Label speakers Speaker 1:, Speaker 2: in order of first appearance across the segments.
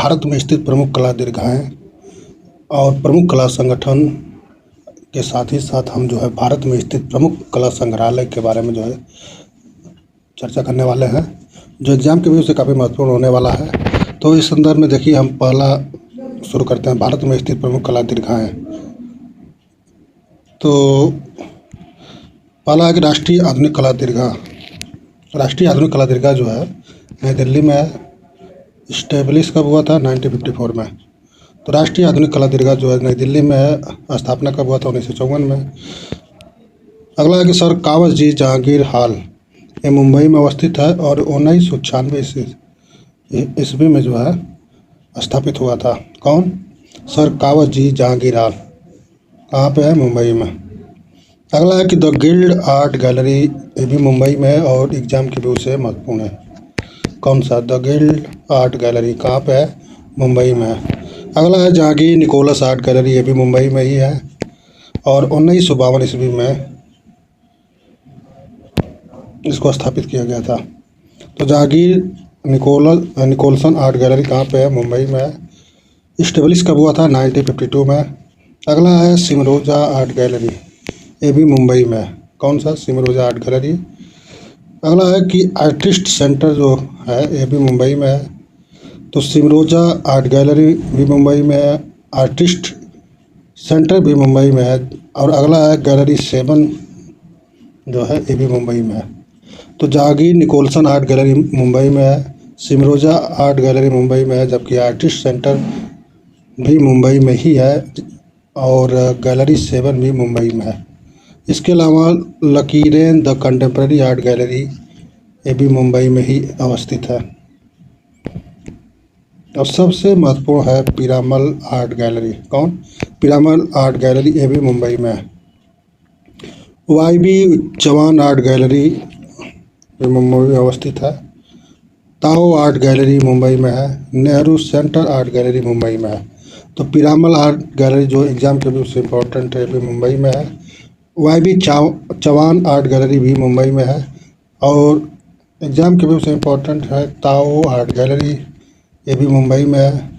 Speaker 1: भारत में स्थित प्रमुख कला दीर्घाएँ और प्रमुख कला संगठन के साथ ही साथ हम जो है भारत में स्थित प्रमुख कला संग्रहालय के बारे में जो है चर्चा करने वाले हैं, जो एग्ज़ाम के व्यू से काफ़ी महत्वपूर्ण होने वाला है। तो इस संदर्भ में देखिए, हम पहला शुरू करते हैं, भारत में स्थित प्रमुख कला दीर्घाएँ। तो पहला है कि राष्ट्रीय आधुनिक कला दीर्घा। राष्ट्रीय आधुनिक कला दीर्घा जो है नई दिल्ली में इस्टेब्लिश कब हुआ था? 1954 में। तो राष्ट्रीय आधुनिक कला दीर्घा जो है नई दिल्ली में स्थापना कब हुआ था? 1954 में। अगला है कि सर कावस जी जहांगीर हॉल, ये मुंबई में अवस्थित है और 1996 ईस्वी में जो है स्थापित हुआ था। कौन? सर कावस जी जहांगीर हॉल। कहाँ पे है? मुंबई में। अगला है कि द गिल्ड आर्ट गैलरी, ये भी मुंबई में है और एग्जाम के व्यू से महत्वपूर्ण है। कौन सा? द गिल्ड आर्ट गैलरी कहाँ पे है? मुंबई में है। अगला है जहांगीर निकोलस आर्ट गैलरी, ये भी मुंबई में ही है और 1952 ईस्वी में इसको स्थापित किया गया था। तो जहांगीर निकोलसन आर्ट गैलरी कहाँ पे है? मुंबई में है। इस्टेब्लिश कब हुआ था? 1952 में। अगला है सिमरोजा आर्ट गैलरी, ये भी मुंबई में है। कौन सा? सिमरोजा आर्ट गैलरी। अगला है कि आर्टिस्ट सेंटर जो है ये भी मुंबई में है। तो सिमरोजा आर्ट गैलरी भी मुंबई में है, आर्टिस्ट सेंटर भी मुंबई में है। और अगला है गैलरी 7 जो है ये भी मुंबई में है। तो Jehangir Nicholson art gallery Mumbai में है, सिमरोजा आर्ट गैलरी मुंबई में है, जबकि आर्टिस्ट सेंटर भी मुंबई में ही है और गैलरी 7 भी मुंबई में है। इसके अलावा लकीरें द कंटेम्प्रेरी आर्ट गैलरी, ये भी मुंबई में ही अवस्थित है। और सबसे महत्वपूर्ण है पीरामल आर्ट गैलरी। कौन? पीरामल आर्ट गैलरी, ये भी मुंबई में है। वाईबी चौहान आर्ट गैलरी ये मुंबई में अवस्थित है। ताओ आर्ट गैलरी मुंबई में है। Nehru centre art gallery Mumbai में है। तो पीरामल आर्ट गैलरी जो एग्जाम के व्यू से इम्पोर्टेंट है, ये भी मुंबई में है। वाईबी चौहान आर्ट गैलरी भी मुंबई में है और एग्जाम के व्यू से इम्पोर्टेंट है ताओ आर्ट गैलरी, ये भी मुंबई में है,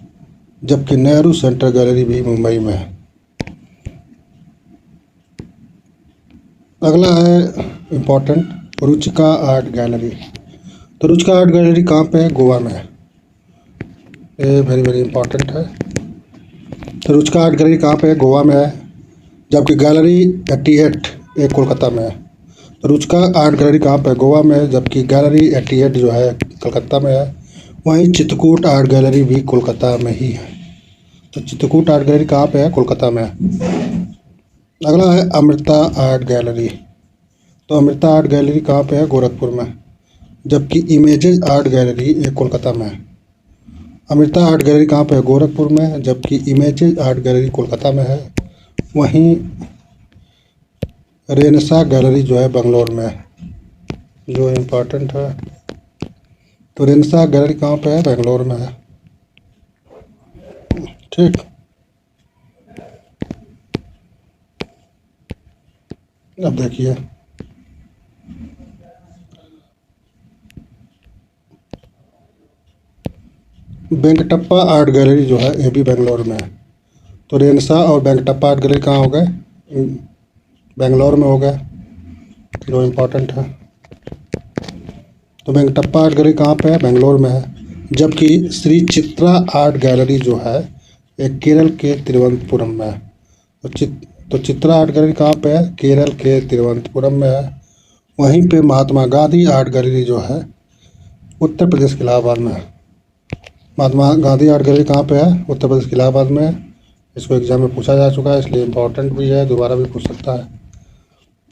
Speaker 1: जबकि नेहरू सेंटर गैलरी भी मुंबई में है। अगला है इम्पोर्टेंट रुचिका आर्ट गैलरी। तो रुचिका आर्ट गैलरी कहाँ पे है? गोवा में है। ये वेरी वेरी इंपॉर्टेंट है। तो रुचिका आर्ट गैलरी कहाँ पे है? गोवा में है, जबकि गैलरी 88 ये कोलकाता में है। तो रुचिका आर्ट गैलरी कहाँ पे है? गोवा में है, जबकि गैलरी 88 जो है कलकत्ता में है। वहीं चित्रकूट आर्ट गैलरी भी कोलकाता में ही है। तो चित्रकूट आर्ट गैलरी कहाँ पे है? कोलकाता में है। अगला है अमृता आर्ट गैलरी। तो अमृता आर्ट गैलरी कहाँ पे है? गोरखपुर में, जबकि इमेजेस आर्ट गैलरी ये कोलकाता में है। अमृता आर्ट गैलरी कहाँ पे है? गोरखपुर में, जबकि इमेजेस आर्ट गैलरी कोलकाता में है। वहीं रेनेसा गैलरी जो है बंगलोर में है, जो इम्पोर्टेंट है। तो रेनेसा गैलरी कहाँ पे है? बेंगलोर में है। ठीक। अब देखिए, वेंकटप्पा आर्ट गैलरी जो है ये भी बेंगलोर में है। तो रेनेसा और वेंकटप्पा आर्ट गैलरी कहाँ हो गए? बेंगलोर में हो गए, जो इम्पोर्टेंट है। तो वेंकटप्पा आर्ट गैलरी कहाँ पे है? बेंगलोर में है, जबकि श्री चित्रा आर्ट गैलरी जो है एक केरल के तिरुवनंतपुरम में है। तो चित्रा आर्ट गैलरी कहाँ पे है? केरल के तिरुवनंतपुरम में है। वहीं पे महात्मा गांधी आर्ट गैलरी जो है उत्तर प्रदेश के इलाहाबाद में है। महात्मा गांधी आर्ट गैलरी कहाँ पे है? उत्तर प्रदेश के इलाहाबाद में है। इसको एग्जाम में पूछा जा चुका है, इसलिए इम्पोर्टेंट भी है, दोबारा भी पूछ सकता है।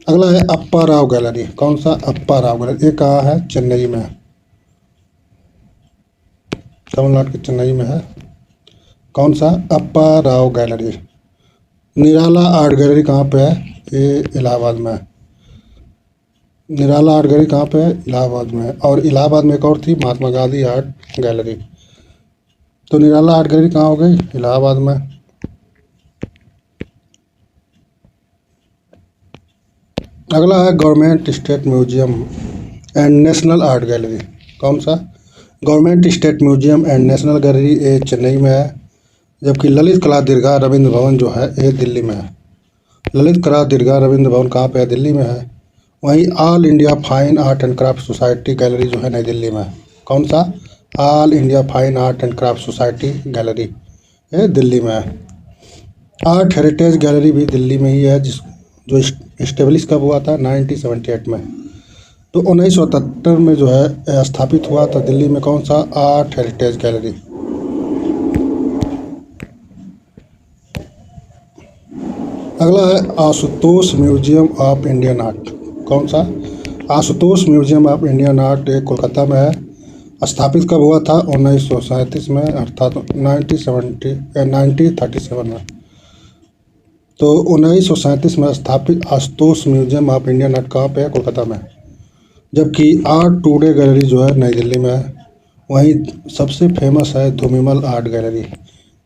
Speaker 1: अगला है अप्पा राव गैलरी। कौन सा? अप्पा राव गैलरी, ये कहाँ है? चेन्नई में है, तमिलनाडु के चेन्नई में है। कौन सा? अप्पा राव गैलरी। निराला आर्ट गैलरी कहाँ पे है? ये इलाहाबाद में है। निराला आर्ट गैलरी कहाँ पे है? इलाहाबाद में है। और इलाहाबाद में एक और थी, महात्मा गांधी आर्ट गैलरी। तो निराला आर्ट गैलरी कहाँ हो गई? इलाहाबाद में। अगला है government state museum and national art gallery. कौन सा? Government state museum and national gallery ये चेन्नई में है, जबकि ललित कला दीर्घा रविंद्र भवन जो है ये दिल्ली में है। ललित कला दीर्घा रविंद्र भवन कहाँ पे है? दिल्ली में है। वहीं all India fine art and craft society gallery जो है नई दिल्ली में है। कौन सा? All India fine art and craft society gallery ये दिल्ली में है। आर्ट हेरिटेज गैलरी भी दिल्ली में ही है, जो इस्टेब्लिश कब हुआ था? 1978 में। तो 1977 में जो है स्थापित हुआ था दिल्ली में। कौन सा? Art heritage gallery. अगला है Ashutosh museum of Indian art. कौन सा? Ashutosh museum of Indian art ये कोलकाता में है। स्थापित कब हुआ था? 1937 में, अर्थात 1937 में। तो 1937 में स्थापित Ashutosh museum of Indian art कहाँ पे है? कोलकाता में। जबकि आर्ट टुडे गैलरी जो है नई दिल्ली में है। वहीं सबसे फेमस है धूमिमल आर्ट गैलरी,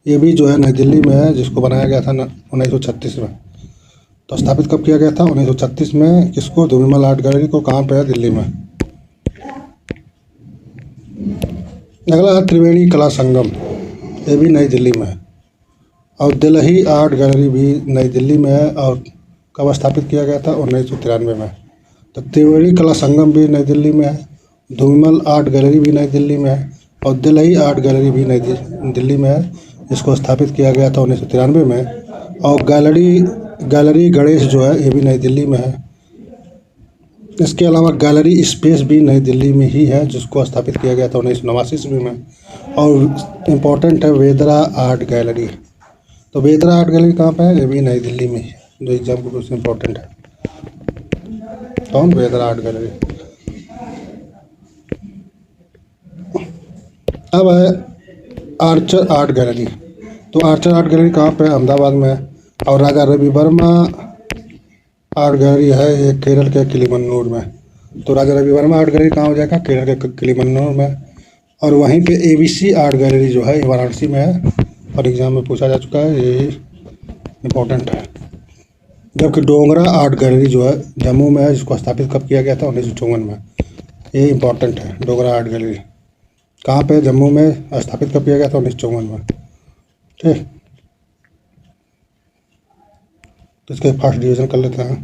Speaker 1: ये भी जो है नई दिल्ली में है, जिसको बनाया गया था 1936 में। तो स्थापित कब किया गया था? 1936 में। किसको? धूमिमल आर्ट गैलरी को। कहाँ पे है? दिल्ली में। अगला है त्रिवेणी कला संगम, ये भी नई दिल्ली में है। और दिल्ली आर्ट गैलरी भी नई दिल्ली में है। और कब स्थापित किया गया था? 1993 में। तो त्रिवेणी कला संगम भी नई दिल्ली में है, धूमिमल आर्ट गैलरी भी नई दिल्ली में है, और दिल्ली आर्ट गैलरी भी नई दिल्ली में है, जिसको स्थापित किया गया था 1993 में। और गैलरी गणेश जो है ये भी नई दिल्ली में है। इसके अलावा गैलरी स्पेस भी नई दिल्ली में ही है, जिसको स्थापित किया गया था 1989 ईस्वी में। और इम्पोर्टेंट है वेदरा आर्ट गैलरी। तो वेदरा आर्ट गैलरी कहाँ पे है? ये भी नई दिल्ली में ही है, जो एग्जाम के लिए इम्पोर्टेंट है। कौन? वेदरा आर्ट गैलरी। अब है आर्चर आर्ट गैलरी। तो आर्चर आर्ट गैलरी कहाँ पे है? अहमदाबाद में है। और राजा रवि वर्मा आर्ट गैलरी है ये केरल के किलीमन्नूर में। तो राजा रवि वर्मा आर्ट गैलरी कहाँ हो जाएगा? केरल के किलीमन्नूर में। और वहीं पे एबीसी आर्ट गैलरी जो है वाराणसी में है, और एग्जाम में पूछा जा चुका है, ये इम्पोर्टेंट है। जबकि डोगरा आर्ट गैलरी जो है जम्मू में है, जिसको स्थापित कब किया गया था? 1954 में। ये इम्पोर्टेंट है। डोगरा आर्ट गैलरी कहाँ पे? जम्मू में। स्थापित कब किया गया था? 1954 में। ठीक, तो इसके फर्स्ट डिवीज़न कर लेते हैं।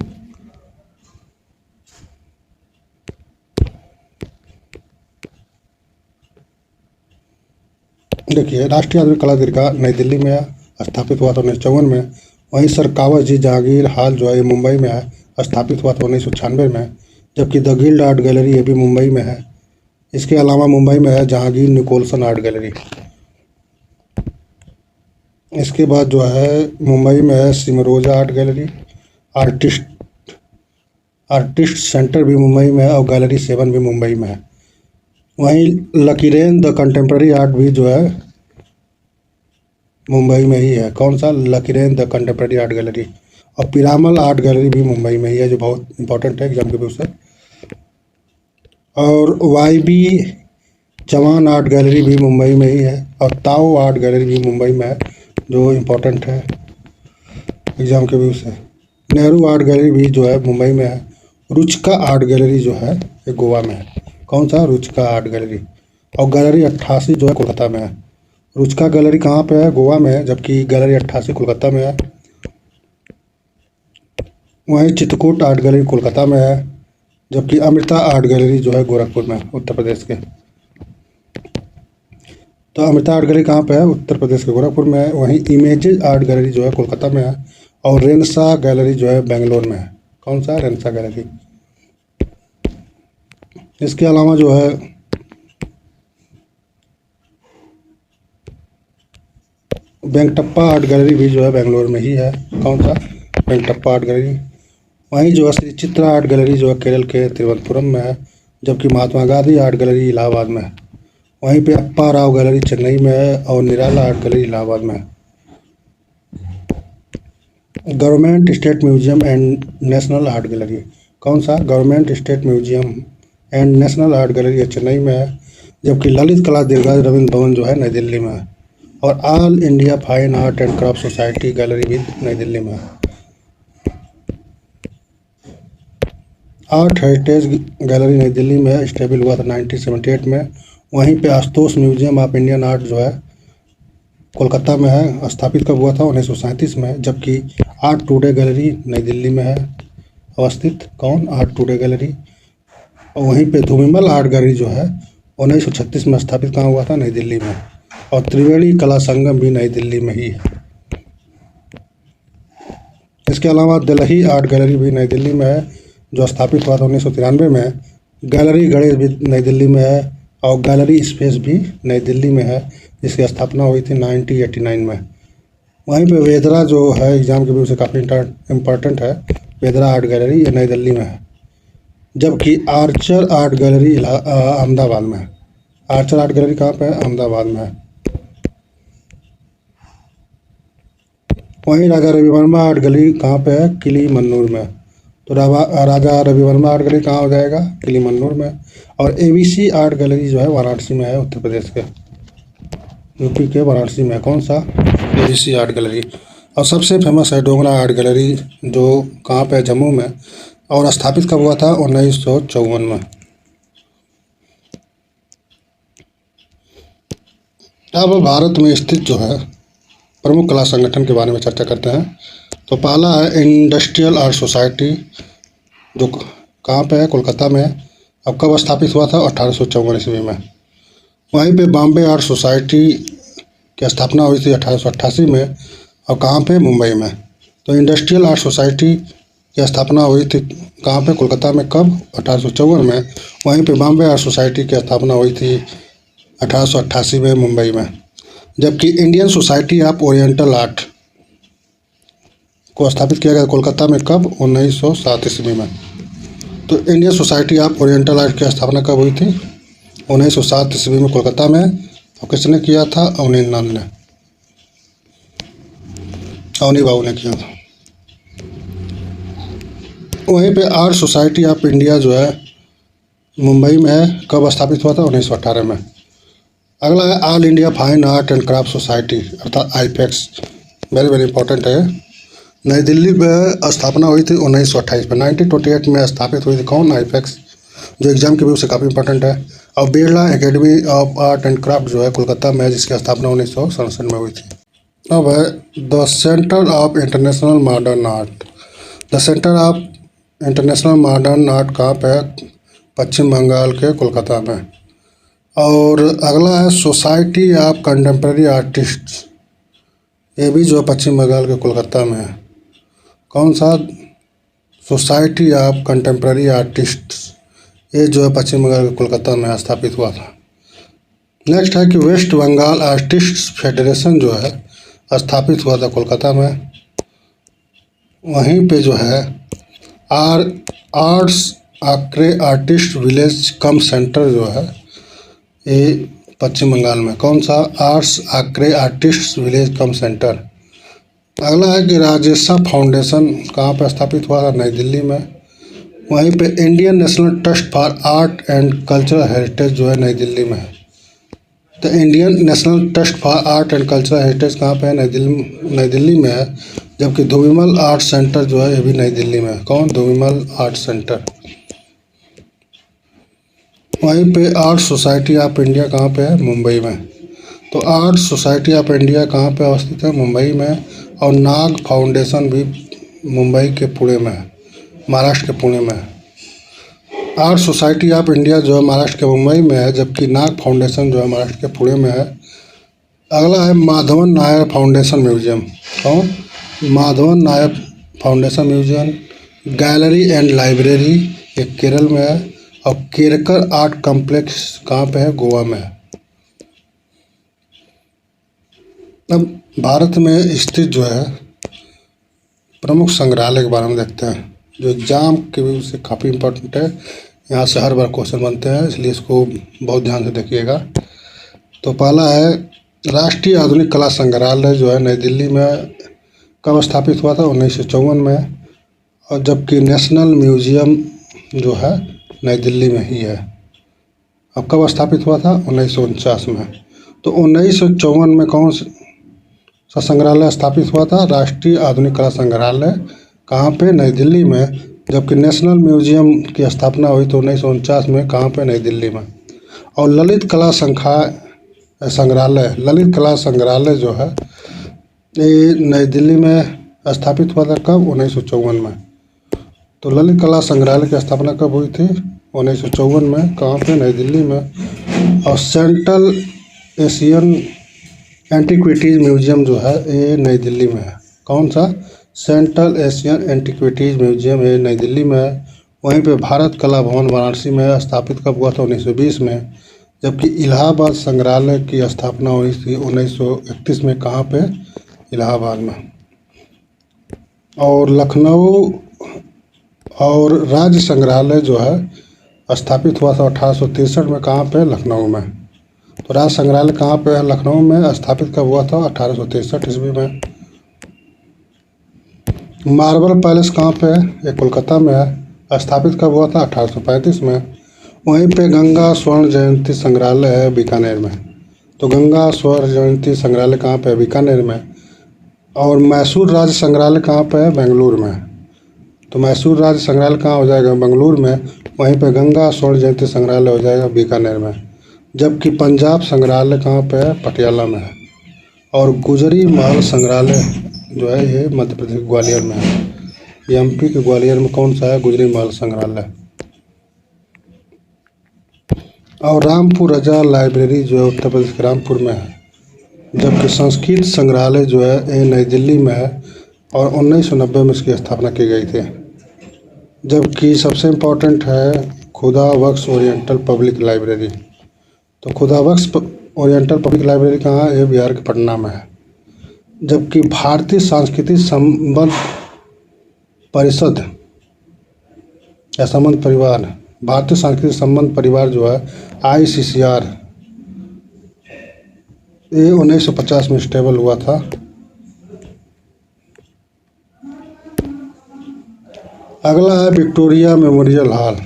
Speaker 1: देखिए, राष्ट्रीय आधुनिक कला दीर्घा नई दिल्ली में है, स्थापित हुआ था 1954 में। वहीं सरकावत जी जहांगीर हाल जो है मुंबई में है, स्थापित हुआ था 1996 में। जबकि द गिल्ड आर्ट गैलरी ये भी मुंबई में है। इसके अलावा मुंबई में है जहांगीर निकोलसन आर्ट गैलरी। इसके बाद जो है मुंबई में है सिमरोजा आर्ट गैलरी। आर्टिस्ट सेंटर भी मुंबई में है, और गैलरी 7 भी मुंबई में है। वहीं लकीरेन द कंटेम्प्रेरी आर्ट भी जो है मुंबई में ही है। कौन सा? लकीरेन द कंटेम्प्रेरी आर्ट गैलरी। और पिरामल आर्ट गैलरी भी मुंबई में ही है, जो बहुत इंपॉर्टेंट है एग्जाम के व्यू से। और वाईबी चवान आर्ट गैलरी भी मुंबई में ही है। और ताओ आर्ट गैलरी भी मुंबई में है, जो इम्पोर्टेंट है एग्जाम के व्यू से। नेहरू आर्ट गैलरी भी जो है मुंबई में है। रुचिका आर्ट गैलरी जो है ये गोवा में है। कौन सा? Ruchika art gallery. और गैलरी 88 जो है कोलकाता में है। रुचिका गैलरी कहाँ पे है? गोवा में है। जबकि गैलरी 88 कोलकाता में है। वहीं चित्रकूट आर्ट गैलरी कोलकाता में है। जबकि अमृता आर्ट गैलरी जो है गोरखपुर में, उत्तर प्रदेश के। तो अमृता आर्ट गैलरी कहाँ पे है? उत्तर प्रदेश के गोरखपुर में है। वहीं इमेजेस आर्ट गैलरी जो है कोलकाता में है। और रेनसा गैलरी जो है बेंगलोर में है। कौन सा? रेनसा गैलरी। इसके अलावा जो है वेंकटप्पा आर्ट गैलरी भी जो है बेंगलोर में ही है। कौन सा? Venkatappa art gallery. वहीं जो है श्री चित्रा आर्ट गैलरी जो है केरल के तिरुवनंतपुरम में है। जबकि महात्मा गांधी आर्ट गैलरी इलाहाबाद में है। वहीं पे अप्पा राव गैलरी चेन्नई में है। और निराला आर्ट गैलरी इलाहाबाद में है। Government state museum and national art gallery. कौन सा? Government state museum and national art gallery Chennai में है। जबकि ललित कला दीर्घा रविंद्र भवन जो है नई दिल्ली में है। और all India fine art and craft society gallery भी नई दिल्ली में है। आर्ट हेरिटेज गैलरी नई दिल्ली में स्टेबल हुआ था 1978 में। वहीं पे Ashutosh museum of Indian art जो है कोलकाता में है, स्थापित कब हुआ था? 1937 में। जबकि आर्ट टुडे गैलरी नई दिल्ली में है अवस्थित। कौन? Art today gallery. और वहीं पे धूमिमल आर्ट गैलरी जो है 1936 में स्थापित कहाँ हुआ था? नई दिल्ली में। और त्रिवेणी कला संगम भी नई दिल्ली में ही है। इसके अलावा दिल्ली आर्ट गैलरी भी नई दिल्ली में है, जो स्थापित हुआ था 1993 में। गैलरी गणेश भी नई दिल्ली में है और गैलरी स्पेस भी नई दिल्ली में है, जिसकी स्थापना हुई थी 1989 में। वहीं पे वेदरा जो है एग्जाम के व्यू से काफ़ी इम्पोर्टेंट है, वेदरा आर्ट गैलरी ये नई दिल्ली में है। जबकि आर्चर आर्ट गैलरी अहमदाबाद में है। आर्चर आर्ट गैलरी कहाँ पे है? अहमदाबाद में है। वहीं राजा रवि वर्मा आर्ट गैलरी कहाँ पे है? किली मन्नूर में। तो राजा रवि वर्मा आर्ट गैलरी कहाँ हो जाएगा? किली मन्नूर में। और एबीसी आर्ट गैलरी जो है वाराणसी में है, उत्तर प्रदेश के, यूपी के वाराणसी में। कौन सा? ABC art gallery. और सबसे फेमस है डोगरा आर्ट गैलरी, जो कहाँ पे है? जम्मू में। और स्थापित कब हुआ था? 1954 में। अब भारत में स्थित जो है प्रमुख कला संगठन के बारे में चर्चा करते हैं। तो पहला है इंडस्ट्रियल आर्ट सोसाइटी, जो कहाँ पे है? कोलकाता में। अब कब स्थापित हुआ था? 1854 ईस्वी में। वहीं पे बॉम्बे आर्ट सोसाइटी की स्थापना हुई थी 1888 में। और कहाँ पे? मुंबई में। तो इंडस्ट्रियल आर्ट सोसाइटी की स्थापना हुई थी कहाँ पे? कोलकाता में। कब? 1854 में। वहीं पे बॉम्बे आर्ट सोसाइटी की स्थापना हुई थी 1888 में, मुंबई में। जबकि Indian society of oriental art को स्थापित किया गया कोलकाता में। कब? 1907 ईस्वी में। तो Indian society of oriental art की स्थापना कब हुई थी? 1907 ईस्वी में, कोलकाता में। और किसने किया था? अवनी नंद ने, अवनी बाबू ने किया था। वहीं पे आर्ट सोसाइटी ऑफ इंडिया जो है मुंबई में है। कब स्थापित हुआ था? 1918 में। अगला है all India fine art and craft society, अर्थात आईफेक्स। वेरी वेरी इंपॉर्टेंट है। नई दिल्ली में स्थापना हुई थी 1928 में। 1928 में स्थापित हुई थी। कौन? आईफेक्स, जो एग्जाम के व्यू से काफ़ी इंपॉर्टेंट है। और Birla academy of art and craft जो है कोलकाता में है, जिसकी स्थापना 1967 में हुई थी। अब है the centre of international modern art. The centre of international modern art कहाँ पे है? पश्चिम बंगाल के कोलकाता में। और अगला है सोसाइटी ऑफ कंटेम्प्रेरी आर्टिस्ट्स, ये भी जो पश्चिम बंगाल के कोलकाता में है। कौन सा? सोसाइटी ऑफ कंटेम्प्रेरी आर्टिस्ट्स, ये जो है पश्चिम बंगाल के कोलकाता में स्थापित हुआ था। नेक्स्ट है कि वेस्ट बंगाल आर्टिस्ट्स फेडरेशन जो है स्थापित हुआ था कोलकाता में। वहीं पे जो है आर्ट्स आक्रे आर्टिस्ट विलेज कम सेंटर जो है ये पश्चिम बंगाल में। कौन सा? आर्ट्स आक्रे आर्टिस्ट विलेज कम सेंटर। अगला है कि राजेशा फाउंडेशन कहाँ पर स्थापित हुआ था? नई दिल्ली में। वहीं पे Indian national trust for art and cultural heritage जो है नई दिल्ली में है। तो Indian national trust for art and cultural heritage कहाँ पे है? नई दिल्ली में है। जबकि धूमिमल आर्ट सेंटर जो है ये भी नई दिल्ली में है। कौन? धूमिमल आर्ट सेंटर। वहीं पे आर्ट सोसाइटी ऑफ इंडिया कहाँ पे है? मुंबई में। तो आर्ट सोसाइटी ऑफ इंडिया कहाँ पे अवस्थित है? मुंबई में। और नाग फाउंडेशन भी मुंबई के पुणे में है, महाराष्ट्र के पुणे में है। आर्ट सोसाइटी ऑफ इंडिया जो है महाराष्ट्र के मुंबई में है, जबकि नाग फाउंडेशन जो है महाराष्ट्र के पुणे में है। अगला है माधवन नायर फाउंडेशन म्यूजियम। कौन? Madhavan Nair foundation museum gallery and library, ये केरल में है। और केरकर आर्ट कॉम्प्लेक्स कहाँ पे है? गोवा में है। अब भारत में स्थित जो है प्रमुख संग्रहालय के बारे में देखते हैं, जो एग्जाम के व्यू से काफ़ी इम्पोर्टेंट है। यहाँ से हर बार क्वेश्चन बनते हैं, इसलिए इसको बहुत ध्यान से देखिएगा। तो पहला है राष्ट्रीय आधुनिक कला संग्रहालय जो है नई दिल्ली में। कब स्थापित हुआ था? 1954 में। और जबकि नेशनल म्यूजियम जो है नई दिल्ली में ही है। अब कब स्थापित हुआ था? 1949 में। तो 1954 में कौन सा संग्रहालय स्थापित हुआ था? राष्ट्रीय आधुनिक कला संग्रहालय। कहाँ पे? नई दिल्ली में। जबकि नेशनल म्यूजियम की स्थापना हुई तो 1949 में। कहाँ पे? नई दिल्ली में। और ललित कला संग्रहालय, ललित कला संग्रहालय जो है ये नई दिल्ली में स्थापित हुआ था। कब? 1954 में। तो ललित कला संग्रहालय की स्थापना कब हुई थी? 1954 में। कहाँ पे? नई दिल्ली में। और सेंट्रल एशियन एंटीक्विटीज़ म्यूजियम जो है ये नई दिल्ली में है। कौन सा? सेंट्रल एशियन एंटीक्विटीज़ म्यूजियम ये नई दिल्ली में है। वहीं पे भारत कला भवन वाराणसी में स्थापित कब हुआ था? 1920 में। जबकि इलाहाबाद संग्रहालय की स्थापना हुई थी 1931 में। कहाँ पे? इलाहाबाद में। और लखनऊ और राज्य संग्रहालय जो है स्थापित हुआ था 1863 में। कहाँ पे? लखनऊ में। तो राज्य संग्रहालय कहाँ पे है? लखनऊ में। स्थापित कब हुआ था? 1863 ईस्वी में। मार्बल पैलेस कहाँ पे है? ये कोलकाता में है। स्थापित कब हुआ था? 1835 में। वहीं पे गंगा स्वर्ण जयंती संग्रहालय है बीकानेर में। तो गंगा स्वर्ण जयंती संग्रहालय कहाँ पे है? बीकानेर में। और मैसूर राज्य संग्रहालय कहाँ पे है? बेंगलुरु में। तो मैसूर राज्य संग्रहालय कहाँ हो जाएगा? बेंगलुरु में। वहीं पे गंगा स्वर्ण जयंती संग्रहालय हो जाएगा बीकानेर में। जबकि पंजाब संग्रहालय कहाँ पे है? पटियाला में है। और गुजरी महल संग्रहालय जो है ये मध्य प्रदेश ग्वालियर में है। ये एमपी के ग्वालियर में कौन सा है? गुजरी महल संग्रहालय। और रामपुर रजा लाइब्रेरी जो है उत्तर प्रदेश के रामपुर में है। जबकि संस्कृत संग्रहालय जो है ये नई दिल्ली में है और 1990 में इसकी स्थापना की गई थी। जबकि सबसे इम्पोर्टेंट है खुदा बख्श ओरिएंटल पब्लिक लाइब्रेरी। तो खुदा बख्श ओरिएंटल पब्लिक लाइब्रेरी कहाँ है? ये बिहार के पटना में है। जबकि भारतीय सांस्कृतिक संबंध परिषद या संबंध परिवार, भारतीय सांस्कृतिक संबंध परिवार जो है ICCR ये 1950 में स्टेबल हुआ था। अगला है विक्टोरिया मेमोरियल हॉल।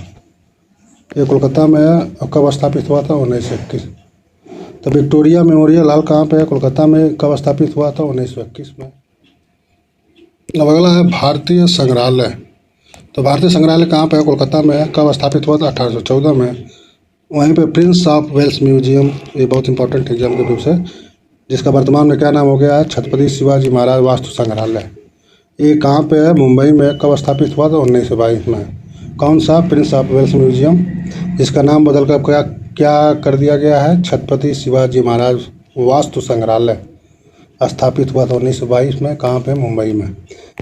Speaker 1: ये कोलकाता में है। और कब स्थापित हुआ था? 1921। तो विक्टोरिया मेमोरियल हॉल कहाँ पे है? कोलकाता में। कब स्थापित हुआ था? 1921 में। अब अगला है भारतीय संग्रहालय। तो भारतीय संग्रहालय कहाँ पे है? कोलकाता में है। कब स्थापित हुआ था? 1814 में। वहीं पे प्रिंस ऑफ वेल्स म्यूजियम, ये बहुत इंपॉर्टेंट एग्जाम के रूप से, जिसका वर्तमान में क्या नाम हो गया है? छत्रपति शिवाजी महाराज वास्तु संग्रहालय। ये कहाँ पे है? मुंबई में। कब स्थापित हुआ था? 1922 में। कौन सा? प्रिंस ऑफ वेल्स म्यूजियम, जिसका नाम बदल कर क्या कर दिया गया है? छत्रपति शिवाजी महाराज वास्तु संग्रहालय। स्थापित हुआ था 1922 में। कहाँ पे? मुंबई में।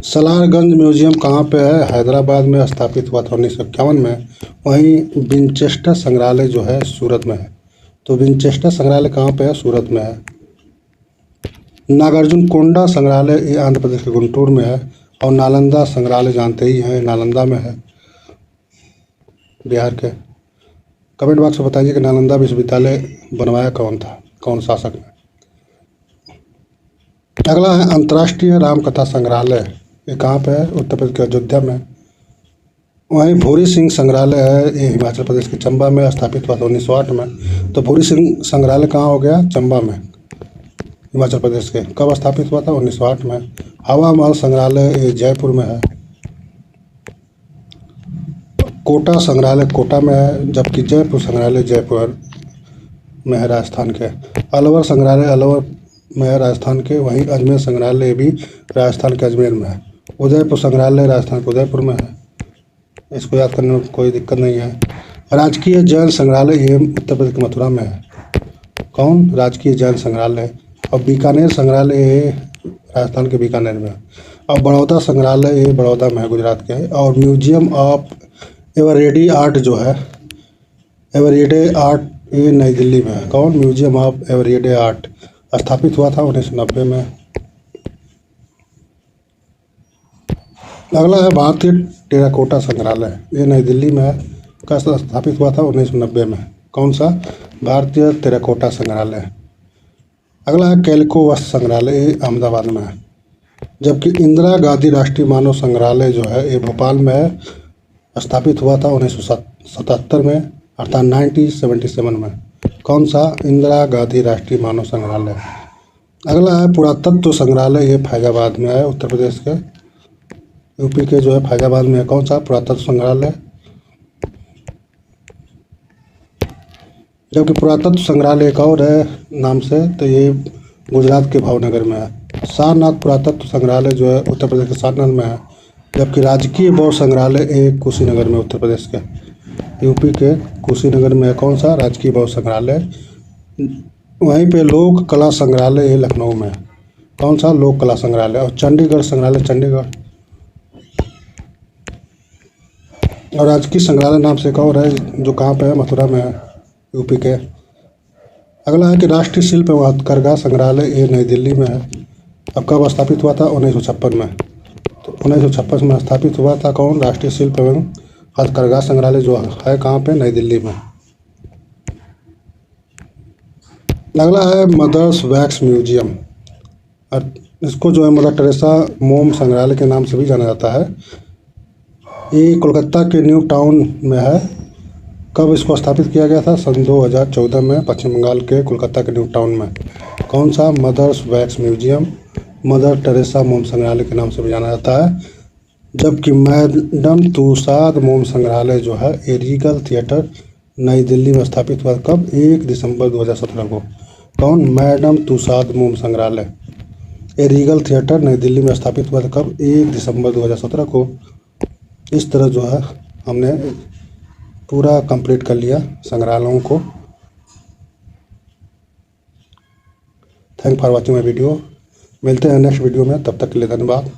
Speaker 1: सलारगंज म्यूजियम कहाँ पे है? हैदराबाद में। स्थापित हुआ था 1951 में। वहीं विंचेस्टर संग्रहालय जो है सूरत में है। तो विंचेस्टर संग्रहालय कहाँ पे है? सूरत में है। नागार्जुन कोंडा संग्रहालय ये आंध्र प्रदेश के गुंटूर में है। और नालंदा संग्रहालय जानते ही हैं, नालंदा में है, बिहार के। कमेंट बॉक्स में बताइए कि नालंदा विश्वविद्यालय बनवाया कौन था, कौन शासक ने। अगला है अंतर्राष्ट्रीय रामकथा संग्रहालय। ये कहाँ पे है? उत्तर प्रदेश के अयोध्या में। वहीं भूरी सिंह संग्रहालय है, ये हिमाचल प्रदेश के चंबा में। स्थापित हुआ था 1908 में। तो भूरी सिंह संग्रहालय कहाँ हो गया? चंबा में, हिमाचल प्रदेश के। कब स्थापित हुआ था? 1908 में। हवा महल संग्रहालय ये जयपुर में है। कोटा संग्रहालय कोटा में है। जबकि जयपुर संग्रहालय जयपुर में है, राजस्थान के। अलवर संग्रहालय अलवर में है, राजस्थान के। वहीं अजमेर संग्रहालय भी राजस्थान के अजमेर में है। उदयपुर संग्रहालय राजस्थान के उदयपुर में है। इसको याद करने में कोई दिक्कत नहीं है। राजकीय जैन संग्रहालय ये उत्तर प्रदेश के मथुरा में है। कौन? राजकीय जैन संग्रहालय। और बीकानेर संग्रहालय ये राजस्थान के बीकानेर में है। और बड़ौदा संग्रहालय ये बड़ौदा में है, गुजरात के। और म्यूजियम ऑफ एवरेडी आर्ट जो है, एवरेडे आर्ट ये नई दिल्ली में है। कौन? Museum of everyday art. स्थापित हुआ था 1990 में। अगला है भारतीय टेराकोटा संग्रहालय। ये नई दिल्ली में है। का स्थापित हुआ था 1990 में। कौन सा? भारतीय टेराकोटा संग्रहालय। अगला है कैलिको वस्त्र संग्रहालय, ये अहमदाबाद में है। जबकि इंदिरा गांधी राष्ट्रीय मानव संग्रहालय जो है ये भोपाल में है। स्थापित हुआ था 1977 में, अर्थात 1977 में। कौन सा? इंदिरा गांधी राष्ट्रीय मानव संग्रहालय। अगला है पुरातत्व संग्रहालय, ये फैजाबाद में है, उत्तर प्रदेश के, यूपी के जो है फैजाबाद में है। कौन सा? पुरातत्व संग्रहालय। जबकि पुरातत्व संग्रहालय एक और है नाम से, तो ये गुजरात के भावनगर में है। सारनाथ पुरातत्व संग्रहालय जो है उत्तर प्रदेश के सारनाथ में है। जबकि राजकीय बौद्ध संग्रहालय एक कुशीनगर में, उत्तर प्रदेश के यूपी के कुशीनगर में है। कौन सा? राजकीय बौद्ध संग्रहालय। वहीं पे लोक कला संग्रहालय लखनऊ में है। कौन सा? लोक कला संग्रहालय। और चंडीगढ़ संग्रहालय चंडीगढ़। और राजकीय संग्रहालय नाम से एक और है जो कहाँ पे है? मथुरा में है, यूपी के। अगला है कि राष्ट्रीय शिल्प एवं हथकरघा संग्रहालय ये नई दिल्ली में है। अब कब स्थापित हुआ था? 1956 में। तो 1956 में स्थापित हुआ था। कौन? राष्ट्रीय शिल्प एवं हथकरघा संग्रहालय जो है कहाँ पे? नई दिल्ली में। अगला है मदर्स वैक्स म्यूजियम, और इसको जो है मदर टेरेसा मोम संग्रहालय के नाम से भी जाना जाता है। ये कोलकाता के न्यू टाउन में है। कब इसको स्थापित किया गया था? सन 2014 में, पश्चिम बंगाल के कोलकाता के न्यू टाउन में। कौन सा? Mother's wax museum, Mother Teresa मोम संग्रहालय के नाम से भी जाना जाता है। जबकि मैडम तुसाद मोम संग्रहालय जो है ए रीगल थिएटर नई दिल्ली में स्थापित हुआ। कब? 1 दिसंबर 2017 को। कौन? मैडम तुसाद मोम संग्रहालय ए रीगल थिएटर नई दिल्ली में स्थापित हुआ था। कब? 1 दिसंबर 2017 को। इस तरह जो है हमने पूरा कंप्लीट कर लिया संग्रहालयों को। Thank for watching my video. मिलते हैं नेक्स्ट वीडियो में, तब तक के लिए धन्यवाद।